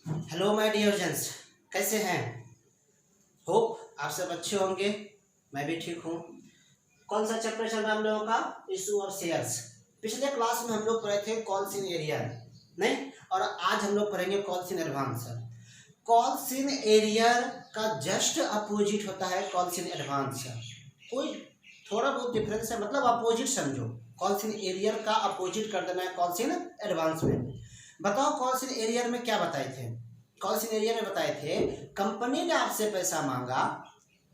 Hello my dear gents, कैसे हैं? Hope आप सब अच्छे होंगे। मैं भी ठीक हूँ। कौन सा चैप्टर चल रहा है हम लोगों का? Issue of shares. पिछले क्लास में हम लोग पढ़े थे कॉल्स इन एरियर, नहीं? और आज हम लोग पढ़ेंगे calls in advance. Calls in arrear का जस्ट अपोजिट होता है कॉल्स इन एडवांस। कोई थोड़ा बहुत डिफरेंस है, मतलब अपोजिट समझो। कॉल्स इन एरियर का अपोजिट कर देना है कॉल्स इन एडवांस में। बताओ कॉल्स इन एरियर में क्या बताए थे? कॉल्स इन एरियर में बताए थे कंपनी ने आपसे पैसा मांगा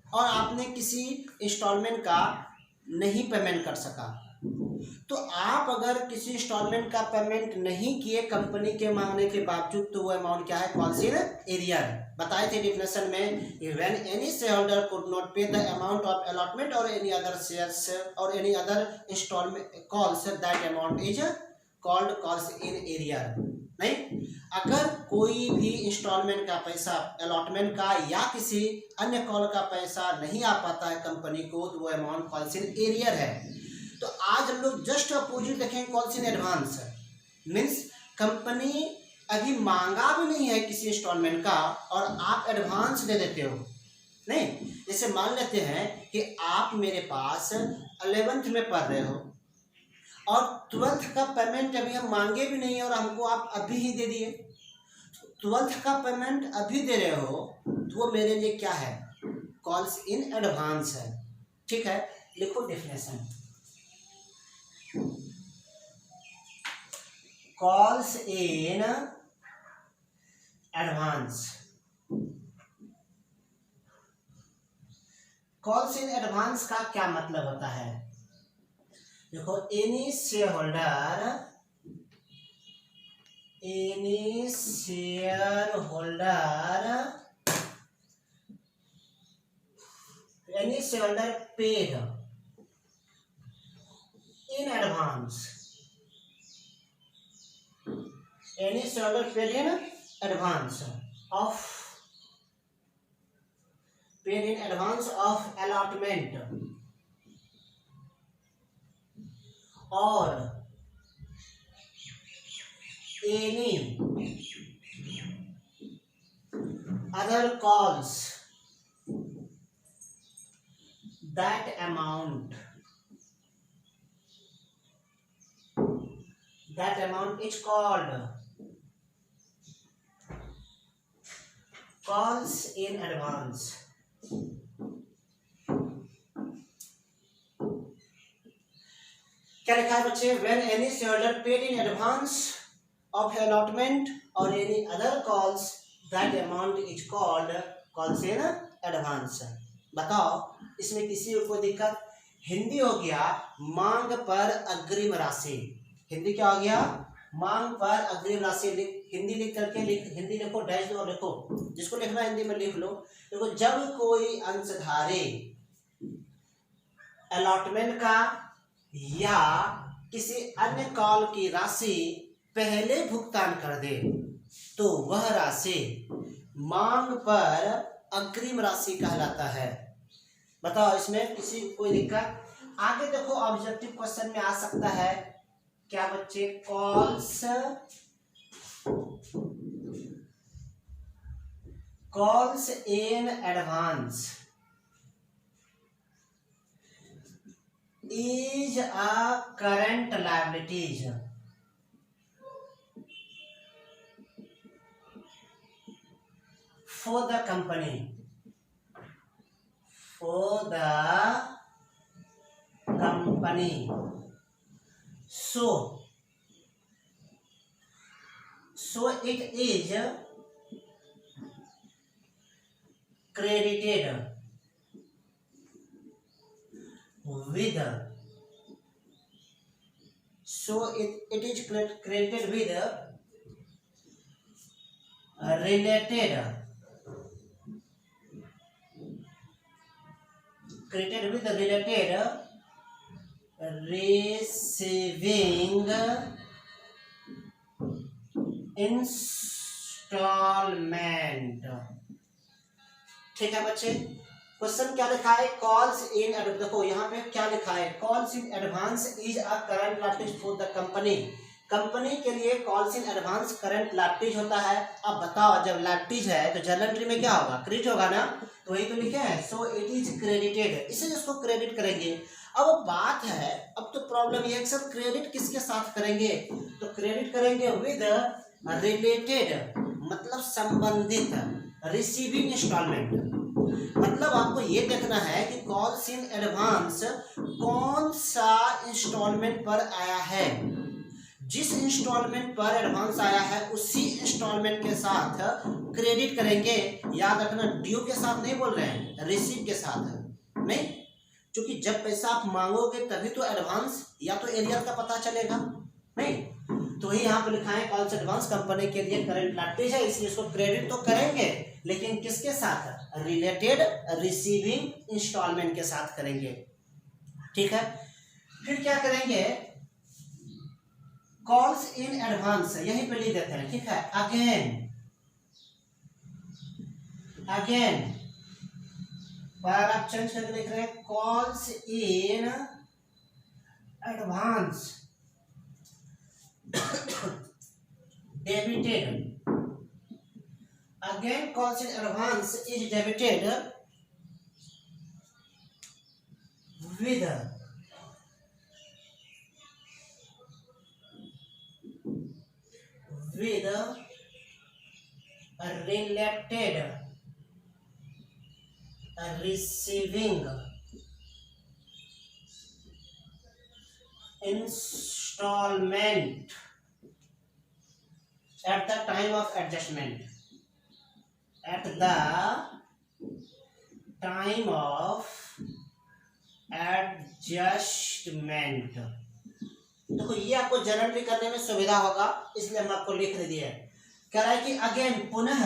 और आपने किसी इंस्टॉलमेंट का नहीं पेमेंट कर सका। तो आप अगर किसी इंस्टॉलमेंट का पेमेंट नहीं किए कंपनी के मांगने के बावजूद, तो वो अमाउंट क्या है? Calls in arrear. बताए थे डिफिनेशन में, when any share holder could not pay the amount of allotment और एनी अदर शेयर्स और any other instalment calls, that amount is called calls in arrear. नहीं, अगर कोई भी इंस्टॉलमेंट का पैसा, अलॉटमेंट का या किसी अन्य कॉल का पैसा नहीं आ पाता है कंपनी को, तो वो अमाउंट कॉल्स इन एरियर है। तो आज हम लोग जस्ट अपोजिट देखेंगे calls in advance. Means company अभी मांगा भी नहीं है किसी इंस्टॉलमेंट का और आप एडवांस दे देते हो। नहीं, जैसे मान लेते हैं कि आप मेरे पास 11th में पढ़ रहे हो और 12th का पेमेंट अभी हम मांगे भी नहीं है और हमको आप अभी ही दे दिए। 12th का पेमेंट अभी दे रहे हो तो वो मेरे लिए क्या है? कॉल्स इन एडवांस है। ठीक है, लिखो definition. Calls in advance. Calls in advance का क्या मतलब होता है? देखो, any share holder paid in advance. Any shareholder paid in advance of allotment or any other calls, that amount is called calls in advance। क्या लिखा है बच्चे? When any shareholder paid in advance of allotment or any other calls, that amount is called calls in advance। बताओ इसमें किसी को कोई दिक्कत? हिंदी हो गया मांग पर अग्रिम राशि। हिंदी क्या हो गया? मांग पर अग्रिम राशि। हिंदी लिख करके हिंदी लिखो, डैश दो और लिखो, जिसको लिखना हिंदी में लिख लो। देखो, जब कोई अंशधारी अलॉटमेंट का या किसी अन्य कॉल की राशि पहले भुगतान कर दे तो वह राशि मांग पर अग्रिम राशि कहलाता है। बताओ इसमें किसी कोई दिक्कत? आगे देखो, ऑब्जेक्टिव क्वेश्चन में आ सकता है क्या बच्चे? Calls in advance is a current liabilities for the company, so it is credited with it is credited with related receiving installment। ठीक है बच्चे, क्वेश्चन क्या लिखा है? कॉल्स इन, देखो यहाँ पे क्या लिखा है? Calls in advance is a current liability for the company. Company के लिए calls in advance current liabilities होता है। अब बताओ जब लाइबिलिटीज है तो जर्नल एंट्री में क्या होगा, क्रेडिट होगा ना, तो वही तो लिखे हैं, सो इट इज क्रेडिटेड, इसलिए इसको क्रेडिट करेंगे। अब बात है, अब तो प्रॉब्लम ये है कि सर क्रेडिट किसके साथ करेंगे, तो क्रेडिट करेंगे विद रिलेटेड, मतलब संबंधित रिसीविंग इंस्टॉलमेंट। मतलब आपको ये देखना है कि कॉल्स इन एडवांस कौन सा इंस्टॉलमेंट पर आया है, जिस इंस्टॉलमेंट पर एडवांस आया है उसी इंस्टॉलमेंट के साथ क्रेडिट करेंगे। याद रखना ड्यू के साथ नहीं बोल रहे हैं, रिसीव के साथ नहीं, क्योंकि जब पैसा आप मांगोगे तभी तो एडवांस या तो एरियर का पता चलेगा नहीं, तो ही यहाँ पे लिखा है कॉल्स एडवांस कंपनी के लिए करंट लाइबिलिटीज है, इसलिए इसको क्रेडिट तो करेंगे लेकिन किसके साथ, रिलेटेड रिसीविंग इंस्टॉलमेंट के साथ करेंगे। ठीक है, फिर क्या करेंगे, कॉल्स इन एडवांस यहीं पे लिख देते हैं। ठीक है, अगेन पर आप चेंज करके लिख रहे हैं calls in advance debited, again calls in advance is debited with a related receiving installment at the time of adjustment, at the time of adjustment। देखो ये आपको जनरली करने में सुविधा होगा, इसलिए हम आपको लिख दिए। कह रहा है कि अगेन पुनः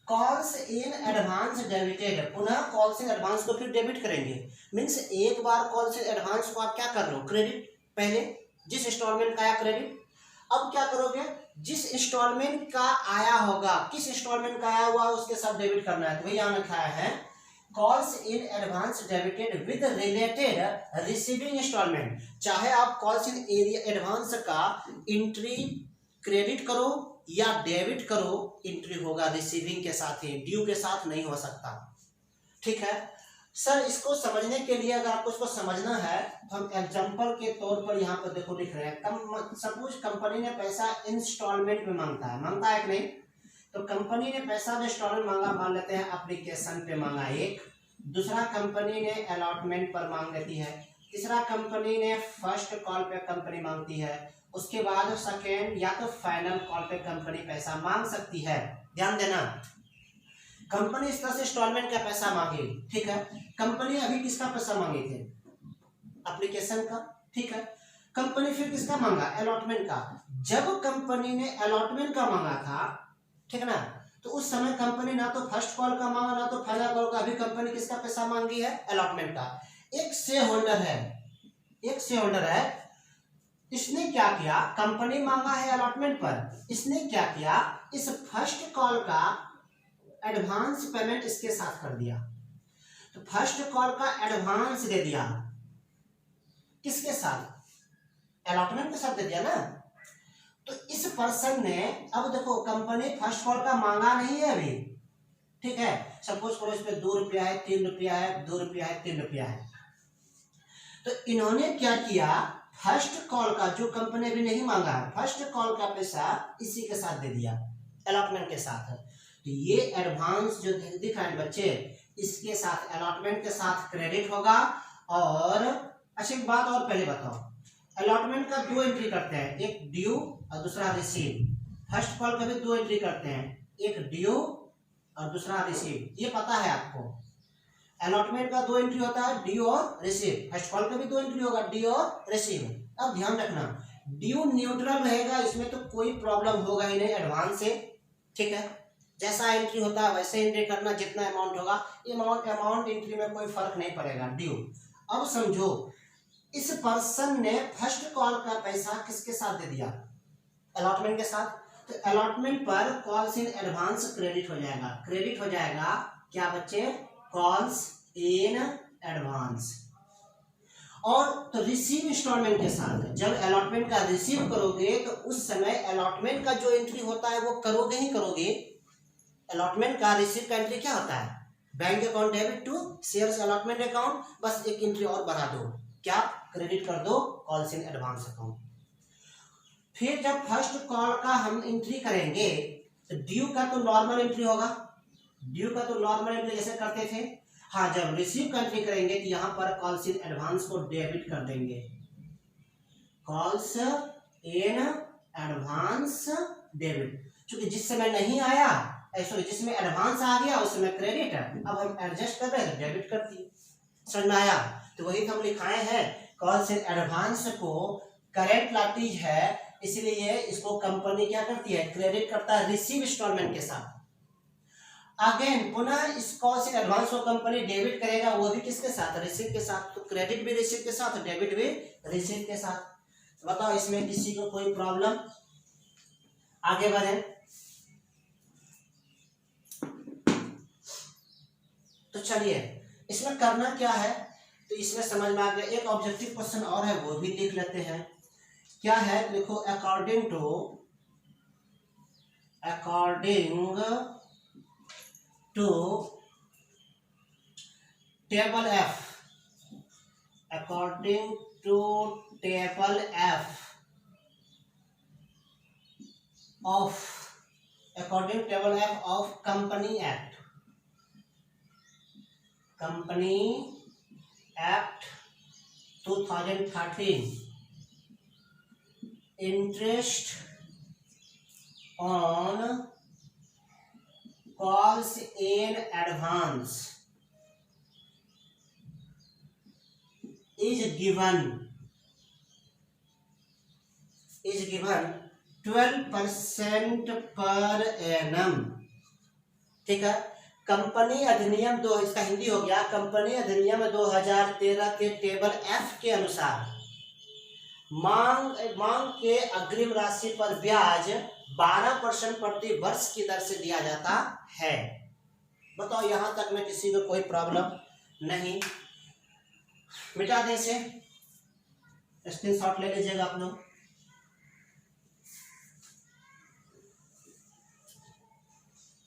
कॉल्स इन एडवांस डेबिटेड, पुनः कॉल्स इन एडवांस को फिर डेबिट करेंगे। मीन्स एक बार कॉल्स इन एडवांस को आप क्या कर रहे हो, क्रेडिट, पहले जिस इंस्टॉलमेंट का आया क्रेडिट, अब क्या करोगे, जिस इंस्टॉलमेंट का आया होगा, किस इंस्टॉलमेंट का आया हुआ उसके साथ डेबिट करना है, तो वही यहाँ लिखा है calls in advance debited with related receiving instalment. चाहे आप कॉल्स इन एडवांस का एंट्री क्रेडिट करो या डेबिट करो, एंट्री होगा रिसीविंग के साथ ही, ड्यू के साथ नहीं हो सकता। ठीक है सर, इसको समझने के लिए अगर आपको इसको समझना है तो हम एग्जांपल के तौर पर यहाँ पर देखो लिख रहे हैं। सपोज कंपनी ने पैसा इंस्टॉलमेंट में मांगता है कि नहीं, तो कंपनी ने पैसा जो इंस्टॉलमेंट मांगा, मान लेते हैं एप्लीकेशन पे मांगा एक, दूसरा कंपनी ने अलॉटमेंट पर मांग लेती है, तीसरा कंपनी ने फर्स्ट कॉल पे कंपनी मांगती है, उसके बाद सेकेंड या तो फाइनल कॉल पे कंपनी पैसा मांग सकती है। ध्यान देना, कंपनी इस तरह से इंस्टॉलमेंट का पैसा मांगे। ठीक है, कंपनी अभी किसका पैसा मांगे थे, एप्लीकेशन का। ठीक है, कंपनी फिर किसका मांगा, अलॉटमेंट का। जब कंपनी ने अलॉटमेंट का मांगा था, ठीक है ना, तो उस समय कंपनी ना तो फर्स्ट कॉल का मांगा ना तो फाइनल कॉल का, अभी कंपनी किसका पैसा मांगी है, अलॉटमेंट का। एक शेयर होल्डर है, इसने क्या किया, कंपनी मांगा है अलॉटमेंट पर, इसने क्या किया, इस फर्स्ट कॉल का एडवांस पेमेंट इसके साथ कर दिया। तो फर्स्ट कॉल का एडवांस दे दिया किसके साथ, अलॉटमेंट के साथ दे दिया ना। तो इस पर्सन ने, अब देखो कंपनी फर्स्ट कॉल का मांगा नहीं है अभी, ठीक है, सपोज करो इस पे 2 रुपया है, 3 रुपया है, 2 रुपया है, 3 रुपया है। तो इन्होंने क्या किया, फर्स्ट कॉल का जो कंपनी अभी नहीं मांगा है, फर्स्ट कॉल का पैसा इसी के साथ दे दिया, अलॉटमेंट के साथ। तो ये एडवांस जो दिख रहा है बच्चे, इसके साथ अलॉटमेंट के साथ क्रेडिट होगा। और अच्छा एक बात और पहले बताओ, अलॉटमेंट का 2 एंट्री करते हैं, एक ड्यू और दूसरा रिसीव। फर्स्ट कॉल का भी 2 एंट्री करते हैं, एक ड्यू और दूसरा रिसीव, ये पता है आपको। अलॉटमेंट का 2 एंट्री होता है, ड्यू और रिसीव। फर्स्ट कॉल का भी 2 एंट्री होगा, ड्यू और रिसीव। अब ध्यान रखना, ड्यू न्यूट्रल रहेगा, इसमें तो कोई प्रॉब्लम होगा ही नहीं एडवांस से। ठीक है, जैसा एंट्री होता है वैसे एंट्री करना, जितना अमाउंट होगा, अमाउंट एंट्री में कोई फर्क नहीं पड़ेगा, ड्यू। अब समझो, इस पर्सन ने फर्स्ट कॉल का पैसा किसके साथ दे दिया, अलॉटमेंट के साथ। तो अलॉटमेंट पर कॉल्स इन एडवांस क्रेडिट हो जाएगा क्या बच्चे, कॉल्स इन एडवांस। और तो रिसीव इंस्टॉलमेंट के साथ जब अलॉटमेंट का रिसीव करोगे तो उस समय अलॉटमेंट का जो एंट्री होता है वो करोगे ही करोगे। अलॉटमेंट का रिसीव का एंट्री क्या होता है, bank account debit to shares allotment account, बस एक एंट्री और बढ़ा दो, क्या क्रेडिट कर दो कॉल्स इन एडवांस अकाउंट। फिर जब फर्स्ट कॉल का हम एंट्री करेंगे तो ड्यू का तो नॉर्मल एंट्री होगा, ड्यू का तो नॉर्मल एंट्री जैसे करते थे। हाँ, जब रिसीव का एंट्री करेंगे तो यहाँ पर कॉल्स इन एडवांस को डेबिट कर देंगे, कॉल्स इन एडवांस डेबिट, क्योंकि जिस समय नहीं आया सॉरी जिसमें एडवांस आ गया उस समय क्रेडिट है, अब हम एडजस्ट कर रहे हैं डेबिट कर दिए। समझ में आया? तो वही तो हम लिखाए हैं, कॉल्स इन एडवांस को करेंट लाइबिलिटीज है, इसलिए इसको कंपनी क्या करती है, क्रेडिट करता है रिसीव इंस्टॉलमेंट के साथ। अगेन पुनः इस कॉल्स इन एडवांस को कंपनी डेबिट करेगा, वो भी किसके साथ, रिसीव के साथ। तो क्रेडिट भी रिसीव के साथ, डेबिट भी रिसीव के साथ। बताओ इसमें किसी को कोई प्रॉब्लम? आगे बढ़े तो चलिए इसमें करना क्या है, तो इसमें समझ में आ गया। एक ऑब्जेक्टिव क्वेश्चन और है वो भी लिख लेते हैं। क्या है देखो, according to table F, according to table F of company act 2013, interest on calls in advance is given 12% per annum. ठीक है, कंपनी अधिनियम दो, इसका हिंदी हो गया कंपनी अधिनियम 2013 के टेबल एफ के अनुसार मांग के अग्रिम राशि पर ब्याज 12% प्रति वर्ष की दर से दिया जाता है। बताओ यहां तक में किसी को कोई प्रॉब्लम नहीं? मिटा दे से, स्क्रीनशॉट ले लीजिएगा आप लोग।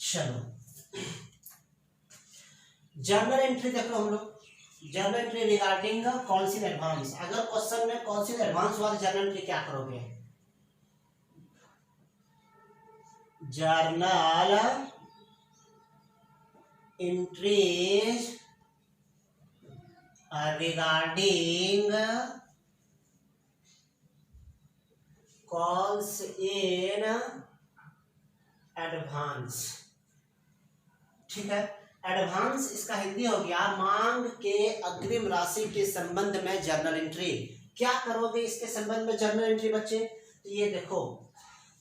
चलो जर्नल एंट्री देखो हम लोग, journal entry regarding calls in advance. अगर क्वेश्चन में कॉल्स इन एडवांस हुआ तो जर्नल एंट्री क्या करोगे? Journal entries regarding calls in advance। ठीक है, एडवांस इसका हिंदी हो गया मांग के अग्रिम राशि के संबंध में जर्नल एंट्री। क्या करोगे इसके संबंध में जर्नल एंट्री बच्चे? तो ये देखो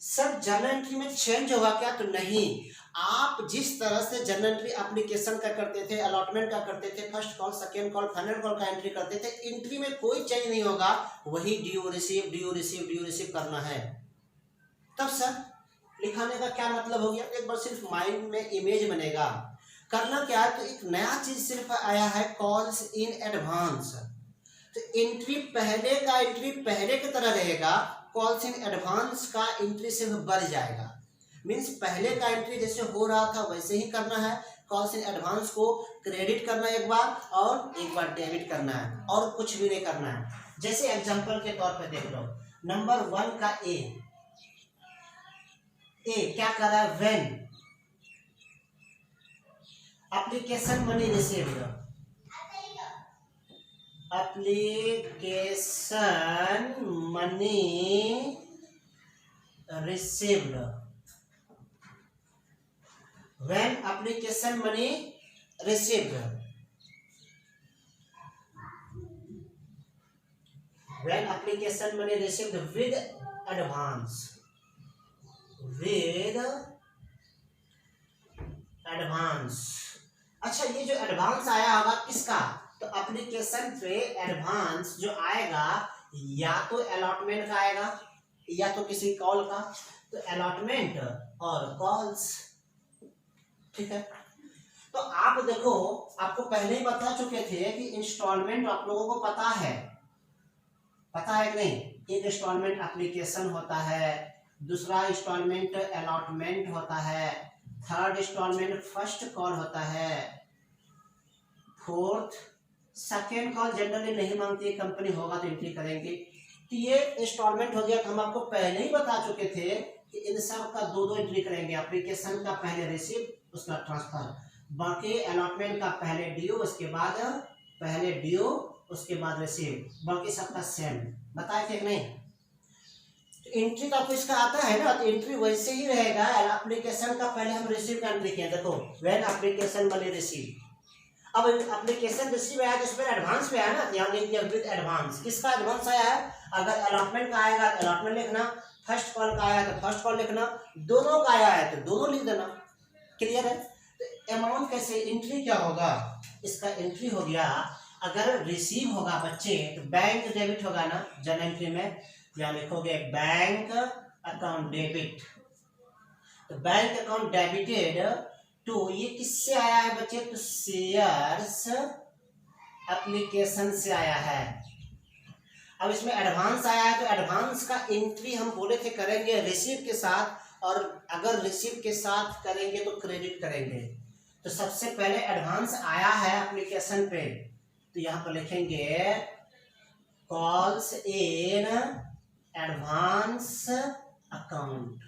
सब जर्नल एंट्री में चेंज होगा क्या? तो नहीं, आप जिस तरह से जर्नल एंट्री एप्लीकेशन का करते थे, अलॉटमेंट का करते थे, first call, second call, final call का एंट्री करते थे, एंट्री में कोई चेंज नहीं होगा, वही ड्यू रिसीव करना है। तब सर लिखाने का क्या मतलब हो गया? एक बार सिर्फ माइंड में इमेज बनेगा। करना क्या है, तो एक नया चीज सिर्फ आया है कॉल्स इन एडवांस। तो एंट्री पहले का एंट्री पहले की तरह रहेगा, कॉल्स इन एडवांस का एंट्री सिर्फ बढ़ जाएगा। मीन्स पहले का एंट्री जैसे हो रहा था वैसे ही करना है, कॉल्स इन एडवांस को क्रेडिट करना एक बार और एक बार डेबिट करना है, और कुछ भी नहीं करना है। जैसे एग्जांपल के तौर पे देख लो, नंबर 1 का ए क्या कर रहा है, when application money received, application money received, when application money received, when application money received with advance, अच्छा ये जो एडवांस आया होगा किसका? तो एप्लीकेशन पे एडवांस जो आएगा या तो अलॉटमेंट का आएगा या तो किसी कॉल का, तो अलॉटमेंट और कॉल्स। ठीक है, तो आप देखो आपको पहले ही बता चुके थे कि इंस्टॉलमेंट आप लोगों को पता है, पता है कि नहीं? एक इंस्टॉलमेंट एप्लीकेशन होता है, दूसरा इंस्टॉलमेंट अलॉटमेंट होता है, थर्ड इंस्टॉलमेंट फर्स्ट कॉल होता है, फोर्थ सेकेंड कॉल जनरली नहीं मांगती कंपनी, होगा तो एंट्री करेंगे। तो ये इंस्टॉलमेंट हो गया। हम आपको पहले ही बता चुके थे कि इन सब का दो दो एंट्री करेंगे। एप्लीकेशन का पहले रिसीव उसका ट्रांसफर, बाकी अलॉटमेंट का पहले ड्यू उसके बाद पहले ड्यू उसके बाद रिसीव, बाकी सबका सेम। बताए थे कि नहीं? एंट्री तो आपको इसका आता है ना, तो एंट्री वैसे ही रहेगा। एप्लीकेशन का पहले हम रिसीव का एंट्री किया, देखो व्हेन एप्लीकेशन मनी रिसीव। अब एप्लीकेशन रिसीव आया तो इसमें एडवांस में आया ना, यहाँ लिख दिया विद एडवांस। किसका एडवांस आया है? अगर अलॉटमेंट का आएगा तो अलॉटमेंट लिखना, फर्स्ट कॉल का आया तो फर्स्ट कॉल लिखना, दोनों का आया है तो दोनों लिख देना। क्लियर है? तो अमाउंट कैसे एंट्री क्या होगा? इसका एंट्री हो गया, अगर रिसीव होगा बच्चे तो बैंक डेबिट होगा ना जर्नल एंट्री में, यहाँ लिखोगे बैंक अकाउंट डेबिट। तो बैंक अकाउंट डेबिटेड टू, ये किससे आया है बच्चे? तो शेयर्स एप्लीकेशन से आया है। अब इसमें एडवांस आया है तो एडवांस का एंट्री हम बोले थे करेंगे रिसीव के साथ, और अगर रिसीव के साथ करेंगे तो क्रेडिट करेंगे। तो सबसे पहले एडवांस आया है एप्लीकेशन पे, तो यहाँ पर लिखेंगे calls in advance account.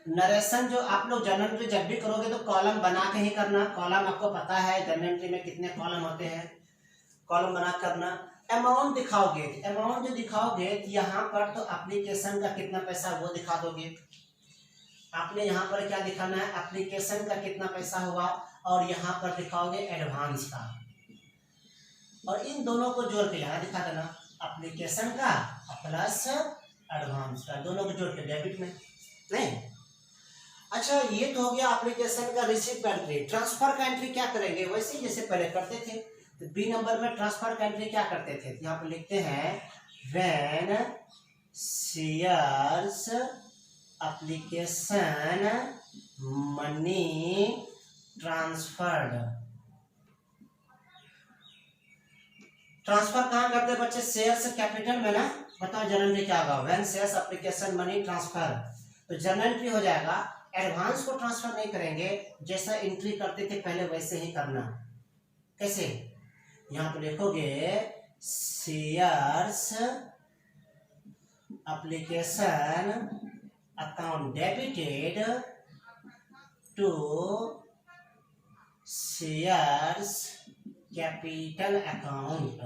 Narration जो आप लोग जर्नल एंट्री जब भी करोगे तो कॉलम बना के ही करना। कॉलम आपको पता है जर्नल एंट्री में कितने कॉलम होते हैं, कॉलम बना करना। अमाउंट दिखाओगे, अमाउंट जो दिखाओगे यहाँ पर तो एप्लीकेशन का कितना पैसा वो दिखा दोगे। आपने यहाँ पर क्या दिखाना है? एप्लीकेशन का कितना पैसा हुआ, और यहाँ पर दिखाओगे एडवांस का, और इन दोनों को जोड़ के यहाँ दिखा देना, एप्लीकेशन का प्लस एडवांस का, दोनों को जोड़ के डेबिट में। नहीं, अच्छा ये तो हो गया एप्लीकेशन का रिसीव का एंट्री। ट्रांसफर का एंट्री क्या करेंगे? वैसे ही जैसे पहले करते थे। तो बी नंबर में ट्रांसफर का एंट्री क्या करते थे? यहाँ पे लिखते हैं when shares application money transferred. Transfer कहाँ करते हैं बच्चे? शेयर्स कैपिटल में ना। बताओ जनरल में क्या होगा? When shares application money transfer, तो जनरल एंट्री हो जाएगा। एडवांस को ट्रांसफर नहीं करेंगे, जैसा एंट्री करते थे पहले वैसे ही करना। कैसे? यहाँ पे लिखोगे shares application account debited to shares capital account.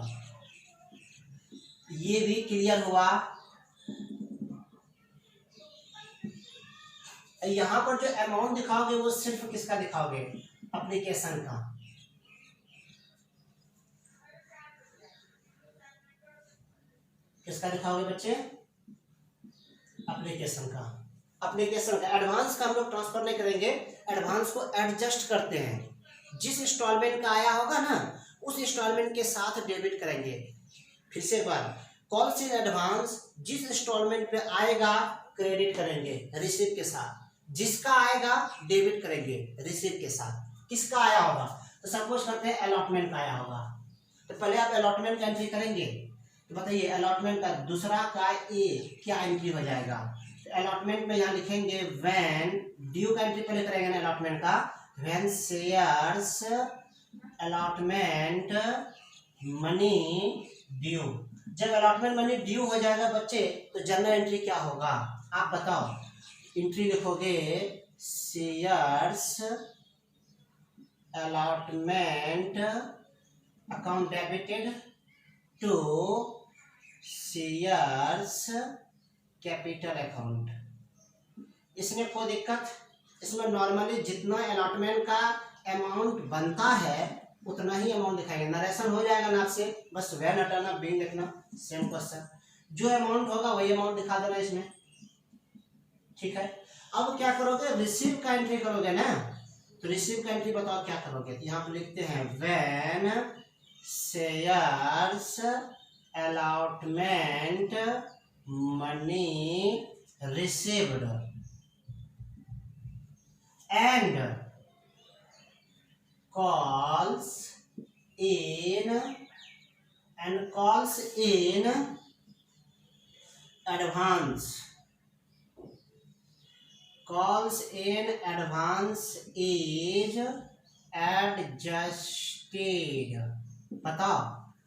ये भी क्लियर हुआ। यहाँ पर जो अमाउंट दिखाओगे वो सिर्फ किसका दिखाओगे? एप्लीकेशन का। किसका दिखाओगे बच्चे? एप्लीकेशन का। एप्लीकेशन का। एडवांस का हम लोग ट्रांसफर नहीं करेंगे, एडवांस को एडजस्ट करते हैं। जिस इंस्टॉलमेंट का आया होगा ना उस इंस्टॉलमेंट के साथ डेबिट करेंगे। फिर से एक बार, कॉल्स इन एडवांस जिस इंस्टॉलमेंट पे आएगा क्रेडिट करेंगे रिसीव के साथ, जिसका आएगा डेबिट करेंगे रिसीव के साथ। किसका आया होगा? तो सपोज करते हैं अलॉटमेंट का आया होगा, तो पहले आप अलॉटमेंट का एंट्री करेंगे। तो बताइए अलॉटमेंट का दूसरा का ए क्या एंट्री हो जाएगा? तो अलॉटमेंट में यहाँ लिखेंगे व्हेन, ड्यू का एंट्री पहले करेंगे ना अलॉटमेंट का, when shares allotment money due. जब अलॉटमेंट मनी ड्यू हो जाएगा बच्चे तो जनरल एंट्री क्या होगा? आप बताओ। एंट्री लिखोगे shares allotment account debited to shares capital account. इसमें कोई दिक्कत? इसमें नॉर्मली जितना अलॉटमेंट का अमाउंट बनता है उतना ही अमाउंट दिखाएंगे। नरेशन हो जाएगा ना आपसे, बस व्हेन हटाना बीइंग लिखना, सेम क्वेश्चन। जो अमाउंट होगा वही अमाउंट दिखा देना इसमें। ठीक है, अब क्या करोगे? रिसीव का एंट्री करोगे ना, तो रिसीव का एंट्री बताओ क्या करोगे? तो यहाँ पे लिखते हैं when shares allotment money received and calls in and calls in advance is adjusted। बताओ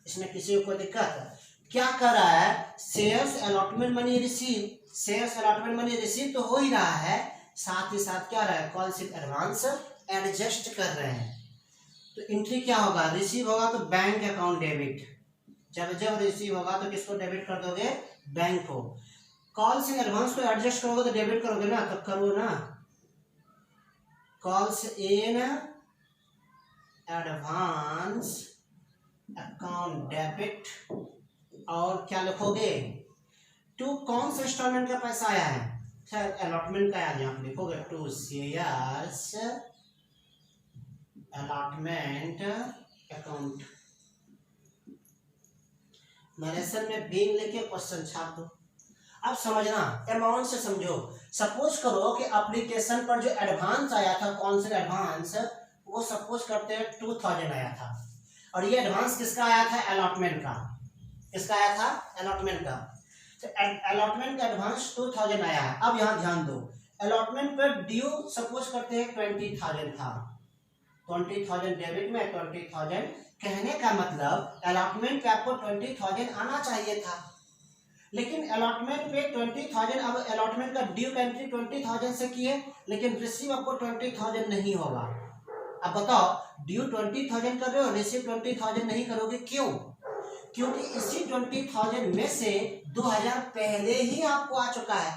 इसमें किसी को कोई दिक्कत? क्या कर रहा है? शेयर्स अलॉटमेंट मनी रिसीव तो हो ही रहा है, साथ ही साथ क्या रहा है? कॉल्स इन एडवांस एडजस्ट कर रहे हैं। तो एंट्री क्या होगा? रिसीव होगा तो बैंक अकाउंट डेबिट, जब रिसीव होगा तो किसको डेबिट कर दोगे? बैंक को। कॉल्स इन एडवांस को एडजस्ट करोगे तो डेबिट करोगे ना, तब करो ना। Calls in advance account debit, और क्या लिखोगे? टू कौन सा इंस्टॉलमेंट का पैसा आया है? शायद अलॉटमेंट का आया, यहाँ लिखोगे to shares allotment account. Narration में बीइंग लेके क्वेश्चन छाप दो। अब समझना, अमाउंट से समझो। सपोज करो कि एप्लीकेशन पर जो एडवांस आया था, कौन सा एडवांस, वो सपोज करते हैं 2000 आया था, और ये एडवांस किसका आया था? अलॉटमेंट का। किसका आया था? अलॉटमेंट का। तो अलॉटमेंट का एडवांस 2000 आया है। अब यहाँ ध्यान दो, अलॉटमेंट पर ड्यू सपोज करते हैं 20,000 था, 20,000 डेबिट में 20,000। कहने का मतलब अलॉटमेंट पे आपको 20,000 आना चाहिए था, लेकिन अलॉटमेंट पे 20,000, अब अलॉटमेंट का ड्यू का एंट्री 20,000 से किए, लेकिन रिसीव आपको 20,000 नहीं होगा। अब बताओ, ड्यू 20,000 कर रहे हो, रिसीव 20,000 नहीं करोगे, क्यों? क्योंकि इसी 20,000 में से 2,000 पहले ही आपको आ चुका है।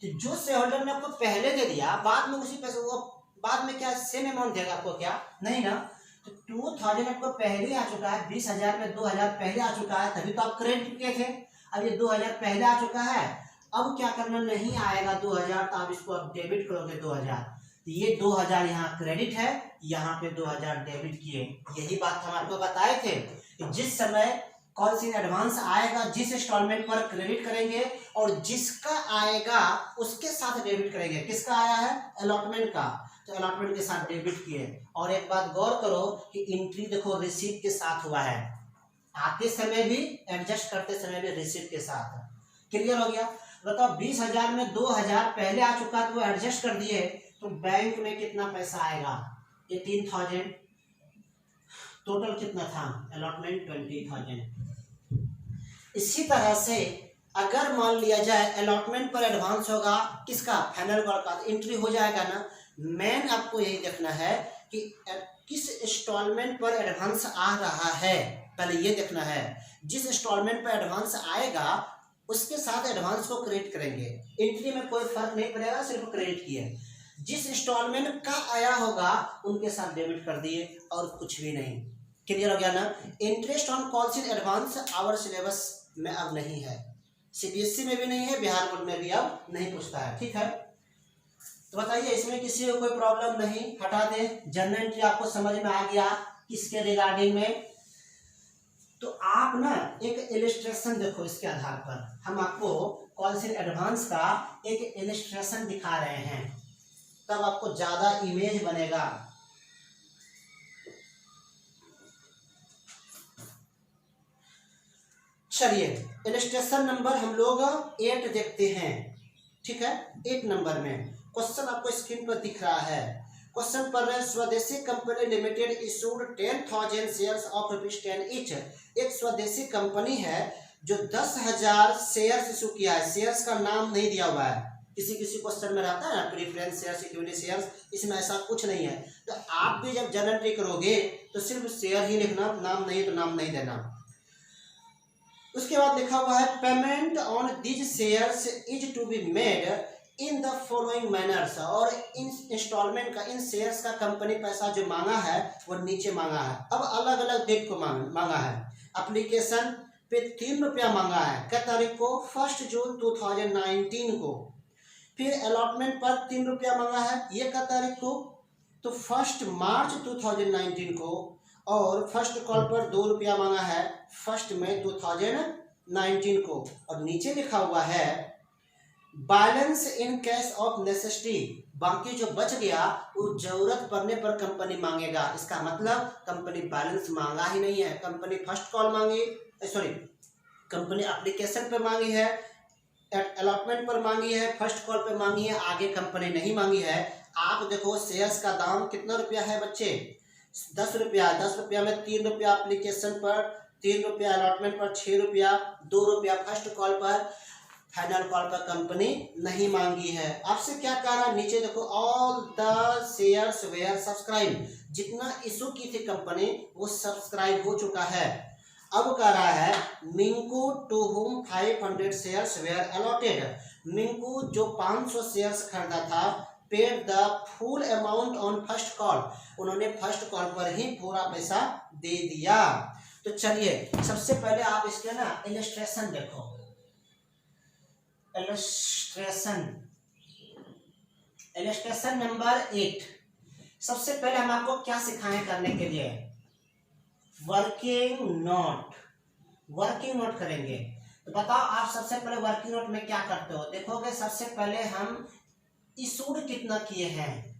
तो जो शेयर होल्डर ने आपको पहले दे दिया, बाद में उसी पैसे वो बाद में क्या सेम अमाउंट देगा आपको? क्या नहीं ना। तो 2,000 आपको पहले आ चुका है, 20,000 में 2,000 पहले आ चुका है, तभी तो आप क्रेडिट किए थे। अब ये 2,000 पहले आ चुका है, अब क्या करना? नहीं आएगा 2,000, तो आप इसको अब डेबिट करोगे 2,000। तो ये 2,000 यहाँ क्रेडिट है, यहाँ पे 2,000 डेबिट किए। यही बात हम आपको बताए थे कि जिस समय कॉल्स इन एडवांस आएगा, जिस इंस्टॉलमेंट पर क्रेडिट करेंगे, और जिसका आएगा उसके साथ डेबिट करेंगे। किसका आया है? अलॉटमेंट का, तो अलॉटमेंट के साथ डेबिट किए। और एक बात गौर करो कि एंट्री देखो रिसीट के साथ हुआ है, आते समय भी, एडजस्ट करते समय भी रिसीट के साथ। क्लियर हो गया? बताओ 20,000 में 2,000 पहले आ चुका तो वो एडजस्ट कर दिए, तो बैंक में कितना पैसा आएगा? 18,000। टोटल कितना था? अलॉटमेंट 20,000। इसी तरह से अगर मान लिया जाए अलॉटमेंट पर एडवांस होगा, किसका? फाइनल कॉल का, एंट्री हो जाएगा ना। मेन आपको यही देखना है कि किस इंस्टॉलमेंट पर एडवांस आ रहा है, पहले ये देखना है। जिस इंस्टॉलमेंट पर एडवांस आएगा उसके साथ एडवांस को क्रेडिट करेंगे, एंट्री में कोई फर्क नहीं पड़ेगा, सिर्फ क्रेडिट किए। जिस इंस्टॉलमेंट का आया होगा उनके साथ डेबिट कर दिए, और कुछ भी नहीं। क्लियर हो गया ना? Interest on calls in advance our syllabus में अब नहीं है, सीबीएसई में भी नहीं है, बिहार बोर्ड में भी अब नहीं पूछता है। ठीक है, तो बताइए इसमें किसी को कोई प्रॉब्लम नहीं? हटा दे। जनरल एंट्री आपको समझ में आ गया किसके रिगार्डिंग में? तो आप ना एक इलिस्ट्रेशन देखो, इसके आधार पर हम आपको कॉल्स इन एडवांस का एक इलिस्ट्रेशन दिखा रहे हैं, तब आपको ज्यादा इमेज बनेगा। चलिए इलिस्ट्रेशन नंबर हम लोग 8 देखते हैं। ठीक है, 8 नंबर में क्वेश्चन आपको स्क्रीन पर दिख रहा है। क्वेश्चन पर स्वदेशी company limited issued 10,000 shares of ₹10 each. एक स्वदेशी कंपनी है जो 10,000 शेयर्स इशू किया है। शेयर्स का नाम नहीं दिया हुआ है, किसी किसी क्वेश्चन में रहता है ना प्रेफरेंस शेयर, सिक्योरिटी शेयर्स, इसमें ऐसा कुछ नहीं है। तो आप भी जब जनरल एंट्री करोगे तो सिर्फ शेयर ही लिखना, नाम नहीं तो नाम नहीं देना। उसके बाद लिखा हुआ है payment on these shares is to be made in the following manners. और इन इंस्टॉलमेंट का, इन शेयर्स का कंपनी पैसा जो मांगा है वो नीचे मांगा है। अब अलग अलग डेट को मांगा है। एप्लीकेशन पे 3 रुपया मांगा है, क्या तारीख को? 1 जून 2019 को। फिर अलॉटमेंट पर 3 रुपया मांगा है, ये क्या तारीख को? तो 1 मार्च 2019 को। और फर्स्ट कॉल पर 2 रुपया मांगा है 1 मई 2019 को। और नीचे लिखा हुआ है balance in case of necessity, बाकी जो बच गया वो जरूरत पड़ने पर कंपनी मांगेगा। इसका मतलब कंपनी बैलेंस मांगा ही नहीं है, कंपनी फर्स्ट कॉल मांगी, सॉरी कंपनी एप्लीकेशन पे मांगी है, अलॉटमेंट पर मांगी है, फर्स्ट कॉल पे मांगी है, आगे कंपनी नहीं मांगी है। आप देखो शेयर्स का दाम कितना रुपया है बच्चे, 10 रुपया। 10 रुपया में 3 रुपया एप्लीकेशन पर, 3 रुपया अलॉटमेंट पर, 6 रुपया, 2 रुपया फर्स्ट कॉल पर, फाइनल कॉल पर कंपनी नहीं मांगी है। आपसे क्या कह रहा है नीचे देखो, all the shares where subscribe, जितना इशू की थी कंपनी वो सब्सक्राइब हो चुका है। अब कह रहा है Minku to whom 500 shares where allotted, Minku जो 500 शेयर्स खरीदा था, paid the full amount on first call, उन्होंने फर्स्ट कॉल पर ही पूरा पैसा दे दिया। तो चलिए सबसे पहले आप इसके ना इलस्ट्रेशन देखो, इलस्ट्रेशन नंबर 8। सबसे पहले हम आपको क्या सिखाएं करने के लिए, वर्किंग नोट करेंगे। तो बताओ आप सबसे पहले वर्किंग नोट में क्या करते हो, देखोगे सबसे पहले हम इशूड कितना किए हैं,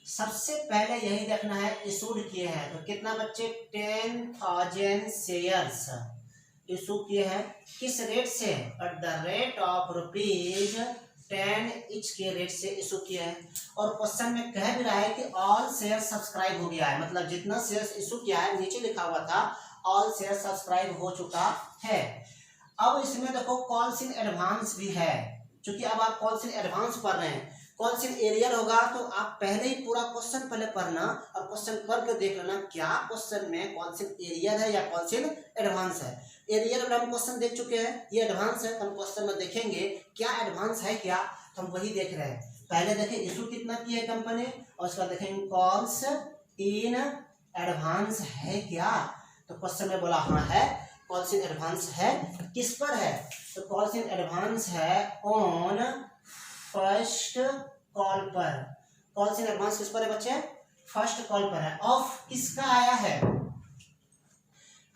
सबसे पहले यही देखना है इशूड किए हैं। तो कितना बच्चे, 10,000 शेयर्स इशू किए हैं, किस रेट से, at the rate of ₹10 each के रेट से इशू किया है। और क्वेश्चन में कह भी रहा है कि ऑल शेयर सब्सक्राइब हो गया है, मतलब जितना शेयर्स इशू किया है नीचे लिखा हुआ था ऑल शेयर सब्सक्राइब हो चुका है। अब इसमें देखो कॉल्स इन एडवांस भी है, क्योंकि अब आप कॉल्स इन एडवांस पढ़ रहे हैं। कॉल्स इन एरियर होगा तो आप पहले ही पूरा क्वेश्चन पहले पढ़ना और क्वेश्चन पढ़ के देख लेना क्या क्वेश्चन में कॉल्स इन एरियर है या कॉल्स इन एडवांस है। एरियर में हम क्वेश्चन देख चुके हैं, ये एडवांस है, हम क्वेश्चन में देखेंगे क्या एडवांस है क्या, तो हम वही देख रहे हैं। पहले देखें इशू कितना की है कंपनी, और उसका देखेंगे कॉल्स इन एडवांस है क्या। तो क्वेश्चन में बोला हाँ है, कॉल्स इन एडवांस है, किस पर है, तो कॉल्स इन एडवांस है ऑन फर्स्ट कॉल पर। कॉल्स इन एडवांस किस पर है बच्चे, फर्स्ट कॉल पर है। ऑफ किसका आया है,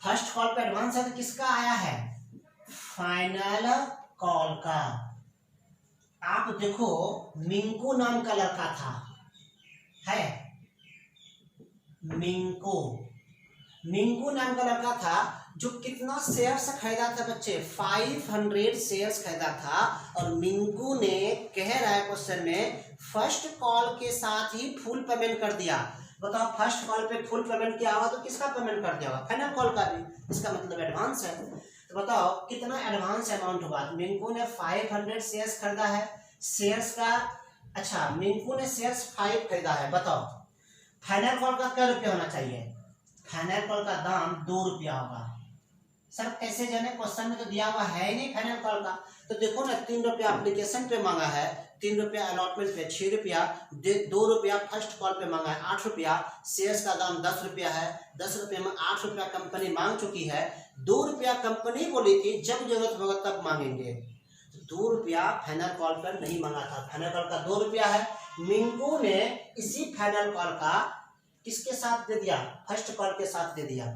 फर्स्ट कॉल पे एडवांस है तो किसका आया है, फाइनल कॉल का। आप देखो मिंकू नाम का लड़का था, है मिंकू नाम का लड़का था जो कितना शेयर्स खरीदा था बच्चे, 500 शेयर्स खरीदा था। और मिंकू ने कह रहा है क्वेश्चन में फर्स्ट कॉल के साथ ही फुल पेमेंट कर दिया। बताओ फर्स्ट कॉल पे फुल पेमेंट किया हुआ तो किसका पेमेंट कर दिया होगा, फाइनल कॉल का भी, इसका मतलब एडवांस है। तो बताओ कितना एडवांस अमाउंट हुआ, मिंकू ने 500 शेयर्स खरीदा है, शेयर्स का, अच्छा मिंकू ने शेयर्स 5 खरीदा है। बताओ फाइनल कॉल का क्या रुपया होना चाहिए, फाइनल कॉल का दाम 2 रुपया होगा। सर कैसे जाने, क्वेश्चन में तो दिया हुआ है ही नहीं फाइनल कॉल का। तो देखो ना 3 रुपया एप्लीकेशन पे मांगा है, 3 रुपया अलॉटमेंट पे, 6 रुपया, 2 रुपया फर्स्ट कॉल पे मांगा है, 8 रुपया, शेयर्स का दाम 10 रुपया है, 10 रुपये में 8 रुपया कंपनी मांग चुकी है, 2 रुपया कंपनी बोली थी जब जरूरत होगा तब मांगेंगे। 2 रुपया फाइनल कॉल पर नहीं मांगा था, फाइनल कॉल का 2 रुपया है। मिंकू ने इसी फाइनल कॉल का किसके साथ दे दिया, फर्स्ट कॉल के साथ दे दिया,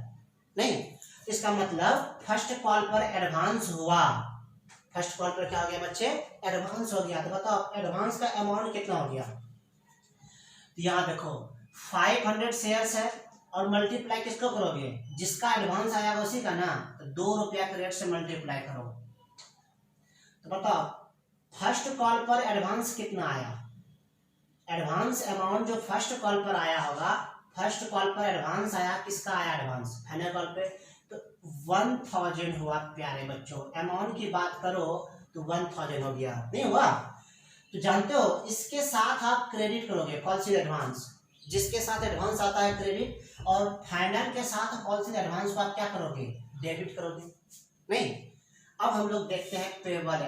नहीं, इसका मतलब फर्स्ट कॉल पर एडवांस हुआ, फर्स्ट कॉल पर क्या हो गया बच्चे, एडवांस हो गया। तो बताओ एडवांस का अमाउंट कितना हो गया, तो यहाँ देखो 500 शेयर्स है और मल्टीप्लाई किसको करोगे, जिसका एडवांस आया उसी का ना, तो 2 रुपया के रेट से मल्टीप्लाई करो। तो बताओ फर्स्ट कॉल पर एडवांस कितना आया, एडवांस अमाउंट जो फर्स्ट कॉल पर आया होगा, फर्स्ट कॉल पर एडवांस आया, किसका आया एडवांस, फाइनल कॉल पे, तो 1000 हुआ प्यारे बच्चों। अमाउंट की बात करो तो 1000 हो गया, नहीं हुआ। तो जानते हो इसके साथ आप क्रेडिट करोगे कॉल्स इन एडवांस, जिसके साथ एडवांस आता है क्रेडिट, और फाइनल के साथ कॉल्स इन एडवांस को आप क्या करोगे, डेबिट करोगे, नहीं। अब हम लोग देखते हैं पेबल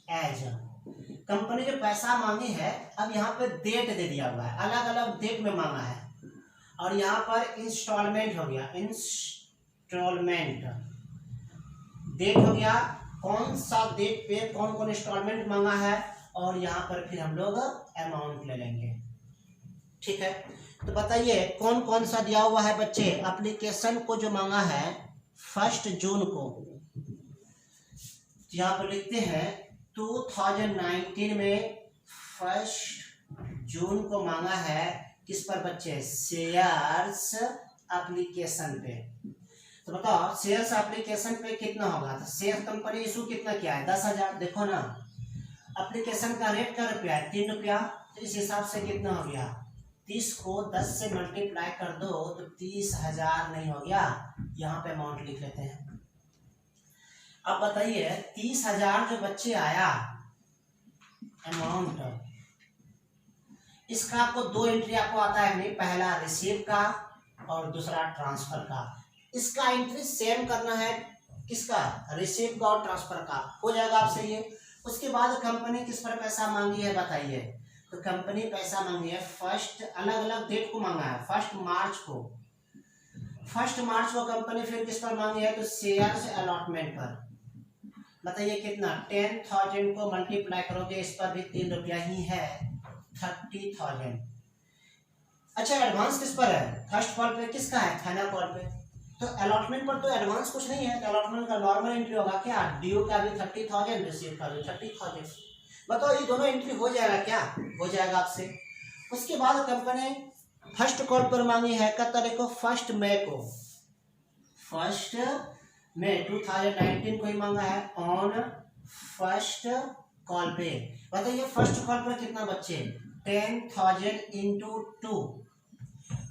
एज कंपनी जो पैसा मांगी है, अब यहाँ पे डेट दे दिया हुआ है, अलग अलग डेट में मांगा है, और यहाँ पर इंस्टॉलमेंट हो गया, इंस्टॉलमेंट डेट हो गया, कौन सा डेट पे कौन कौन इंस्टॉलमेंट मांगा है, और यहाँ पर फिर हम लोग अमाउंट ले लेंगे, ठीक है। तो बताइए कौन कौन सा दिया हुआ है बच्चे, एप्लीकेशन को जो मांगा है 1 जून को, तो यहाँ पर लिखते हैं 2019 में 1 जून को मांगा है किस पर बच्चे, शेयर्स एप्लीकेशन पे। तो बताओ शेयर्स एप्लीकेशन पे कितना होगा, तो शेयर कंपनी इशू कितना किया है 10,000, देखो ना एप्लीकेशन का रेट का रुपया है 3 रुपया, तो इस हिसाब से कितना हो गया 30 को 10 से मल्टीप्लाई कर दो तो 30,000 नहीं हो गया, यहाँ पे अमाउंट लिख लेते हैं। अब बताइए 30,000 जो बच्चे आया अमाउंट, इसका आपको 2 एंट्री आपको आता है नहीं, पहला रिसीव का और दूसरा ट्रांसफर का। इसका एंट्री सेम करना है किसका, रिसीव का और ट्रांसफर का, हो जाएगा आपसे ये। उसके बाद कंपनी किस पर पैसा मांगी है बताइए, तो कंपनी पैसा मांगी है फर्स्ट, अलग अलग डेट को मांगा है, 1 मार्च को, 1 मार्च को कंपनी फिर किस पर मांगी है, तो शेयर्स अलॉटमेंट पर। बताइए कितना, 10,000 को मल्टीप्लाई करोगे इस पर भी 3 रुपया ही है, 30,000। अच्छा एडवांस किस पर है, फर्स्ट कॉल पे किसका है, फाइनल कॉल पे, तो अलॉटमेंट पर तो एडवांस कुछ नहीं है, तो अलॉटमेंट का नॉर्मल एंट्री होगा क्या, ड्यू का भी 30,000, रिसीव का भी 30,000। बताओ ये दोनों एंट्री हो जाएगा क्या, हो जाएगा आपसे। उसके बाद कंपनी फर्स्ट कॉल पर मांगी है कब तारीख को, 1 मई को, 1 मई 2019 को ही मांगा है ऑन फर्स्ट कॉल पे। बताइए फर्स्ट कॉल पर कितना बच्चे, 10,000 इंटू 2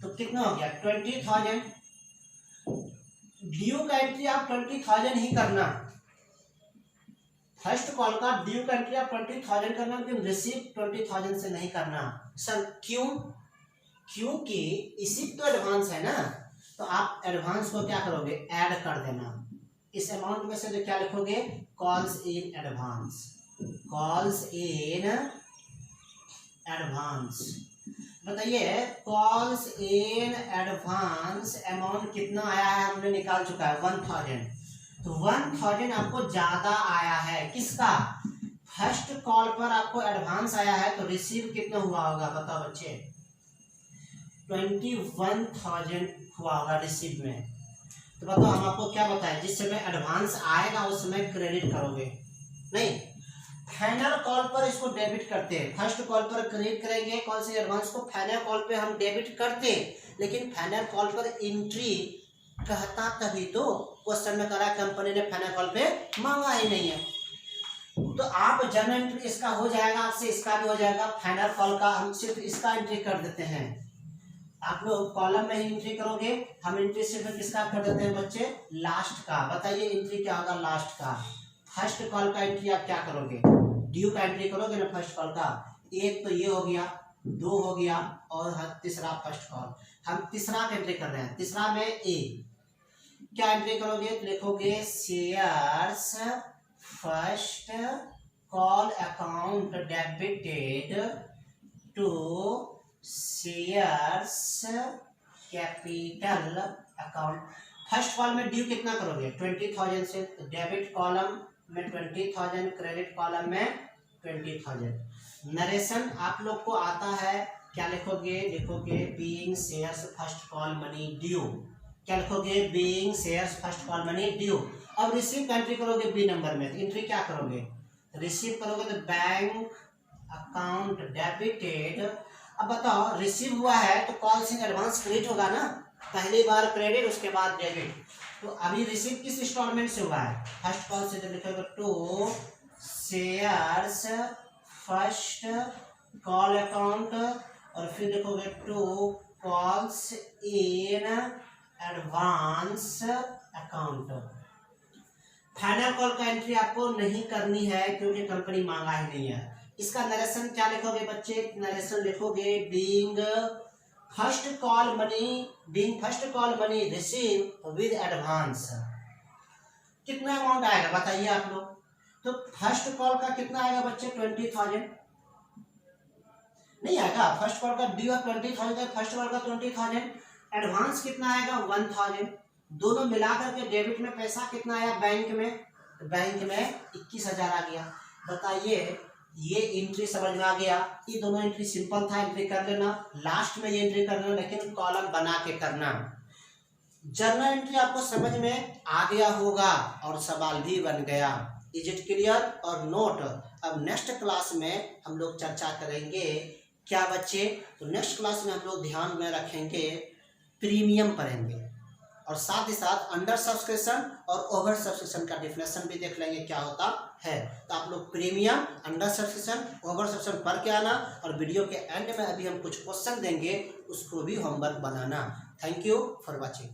तो कितना हो गया 20,000। ड्यू का एंट्री आप 20,000 ही करना, फर्स्ट कॉल का ड्यू का एंट्री आप 20,000 करना, लेकिन रिसीव 20,000 से नहीं करना। सर क्यों, क्योंकि इसी तो एडवांस है ना, तो आप एडवांस को क्या करोगे, ऐड कर देना। इस अमाउंट में से जो क्या लिखोगे, calls in advance, calls in advance. बताइए कॉल्स इन एडवांस अमाउंट कितना आया है, हमने निकाल चुका है 1,000, तो 1,000 आपको ज्यादा आया है किसका, फर्स्ट कॉल पर आपको एडवांस आया है, तो रिसीव कितना हुआ होगा बताओ बच्चे, 21,000 हुआ होगा रिसीव में। तो बताओ हम आपको क्या बताएं, जिस समय एडवांस आएगा उस समय क्रेडिट करोगे, नहीं फाइनल कॉल पर इसको डेबिट करते हैं, फर्स्ट कॉल पर क्रेडिट करेंगे कॉल से एडवांस को, फाइनल कॉल पे हम डेबिट करते, लेकिन फाइनल कॉल पर एंट्री कहता तभी तो क्वेश्चन में करा, कंपनी ने फाइनल कॉल पे मांगा ही नहीं है। तो आप जनरल एंट्री इसका हो जाएगा आपसे, इसका भी हो जाएगा, फाइनल कॉल का हम सिर्फ इसका एंट्री कर देते हैं, आप लोग कॉलम में ही एंट्री करोगे, हम एंट्री सिर्फ किसका कर देते हैं बच्चे, लास्ट का। बताइए एंट्री क्या होगा लास्ट का, फर्स्ट कॉल का एंट्री आप क्या करोगे, ड्यू का एंट्री करोगे ना फर्स्ट कॉल का, एक तो ये हो गया, 2 हो गया और तीसरा फर्स्ट कॉल, हम तीसरा का एंट्री कर रहे हैं, तीसरा में ए क्या एंट्री करोगे, लिखोगे shares first call account debited to shares capital account. First call में ड्यू कितना करोगे 20,000 से, तो डेबिट कॉलम में 20,000, क्रेडिट कॉलम में 20,000। नरेशन आप लोग को आता है, क्या लिखोगे, लिखोगे being shares first call money due, क्या लिखोगे being shares first call money due. अब रिसीव का एंट्री करोगे बी नंबर में, तो एंट्री क्या करोगे, रिसीव करोगे तो बैंक अकाउंट डेबिटेड। अब बताओ रिसीव हुआ है तो कॉल से एडवांस क्रेडिट होगा ना, पहली बार क्रेडिट उसके बाद डेबिट, तो अभी रिसीव किस इंस्टॉलमेंट से हुआ है, फर्स्ट कॉल से, तो लिखोगे to shares first call account और फिर लिखोगे to calls in advance account. Final call का एंट्री आपको नहीं करनी है क्योंकि कंपनी मांगा ही नहीं है। इसका नरेशन क्या लिखोगे बच्चे, नरेशन लिखोगे being first call money receive with advance. कितना अमाउंट आएगा बताइए आप लोग, तो फर्स्ट कॉल का कितना आएगा बच्चे 20,000 नहीं आएगा, फर्स्ट कॉल का ड्यू 20,000, फर्स्ट कॉल का 20,000, एडवांस कितना आएगा 1,000, दोनों मिलाकर के डेबिट में पैसा कितना आया बैंक में, तो बैंक में 21,000 आ गया। बताइए ये एंट्री समझ में आ गया, ये दोनों एंट्री सिंपल था, एंट्री कर लेना, लास्ट में ये एंट्री करना, लेकिन कॉलम बना के करना। जर्नल एंट्री आपको समझ में आ गया होगा और सवाल भी बन गया। इज इट क्लियर और नोट। अब नेक्स्ट क्लास में हम लोग चर्चा करेंगे क्या बच्चे, तो नेक्स्ट क्लास में हम लोग ध्यान में रखेंगे प्रीमियम पढ़ेंगे और साथ ही साथ अंडर सब्सक्रिप्शन और ओवर सब्सक्रिप्शन का डिफिनेशन भी देख लेंगे क्या होता है। तो आप लोग premium, under subscription, over subscription पढ़ के आना और वीडियो के एंड में अभी हम कुछ क्वेश्चन देंगे, उसको भी homework banana. Thank you for watching.